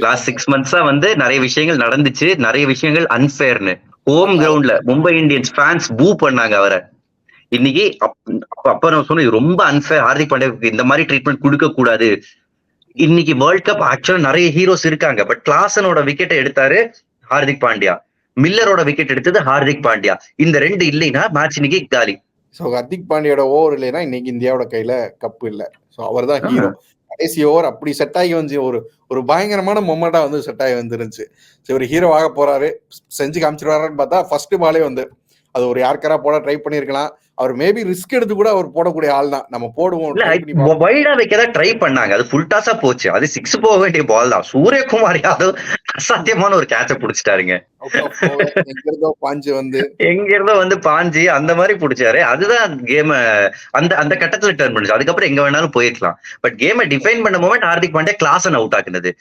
Last 6 months வந்து நிறைய விஷயங்கள் நடந்துச்சு, நிறைய விஷயங்கள் அன்ஃபேர்னு ஹோம் கிரவுண்ட்ல மும்பை இந்தியன்ஸ் ஃபேன்ஸ் பூ பண்ணாங்க அவரை. இன்னைக்கு அப்ப நான் சொன்னேன் ரொம்ப அன்ஃபேர், ஹார்திக் பாண்டியாவுக்கு இந்த மாதிரி ட்ரீட்மெண்ட் கொடுக்க கூடாது. இன்னைக்கு வேர்ல்ட் கப் ஆக்சுவலா நிறைய ஹீரோஸ் இருக்காங்க, பட் கிளாசனோட விக்கெட்டை எடுத்தாரு ஹார்திக் பாண்டியா, மில்லரோட விக்கெட் எடுத்தது ஹார்திக் பாண்டியா. இந்த ரெண்டு இல்லைன்னா மேட்ச் இன்னைக்கு காலி. ஸோ ஹர்திக் பாண்டியோட ஓவர் இல்லைன்னா இன்னைக்கு இந்தியாவோட கையில கப்பு இல்லை. ஸோ அவர் தான் ஹீரோ. கடைசி ஓவர் அப்படி செட் ஆகி வந்து ஒரு பயங்கரமான மொமெண்டா வந்து செட் ஆகி வந்துருந்துச்சு. சரி, ஒரு ஹீரோ ஆக போறாரு, செஞ்சு காமிச்சிருவாருன்னு பார்த்தா ஃபர்ஸ்ட் பாலே வந்து அது ஒரு யாருக்காரா போட ட்ரை பண்ணிருக்கலாம். அவர் மேபி ரிஸ்க் எடுத்து கூட அவர் போடக்கூடிய ஆள் தான். நம்ம போடுவோம் வைடா வைக்கதான் ட்ரை பண்ணாங்க, அது ஃபுல் டாஸா போச்சு. அது 6 போக வேண்டிய பால் தான். சூரியகுமார் யாதவ் அசாத்தியமான ஒரு கேட்ச புடிச்சிட்டாருங்க. எங்க இருந்தோ வந்து பாஞ்சு அந்த மாதிரி புடிச்சாரு. அதுதான் கேம அந்த கட்டத்துல டர்ன் பண்ணுச்சு. அதுக்கப்புறம் எங்க வேணாலும் போயிருக்கலாம். பட் கேமை டிஃபைன் பண்ண moment Hardik Pandya Klaasen out ஆக்குனது.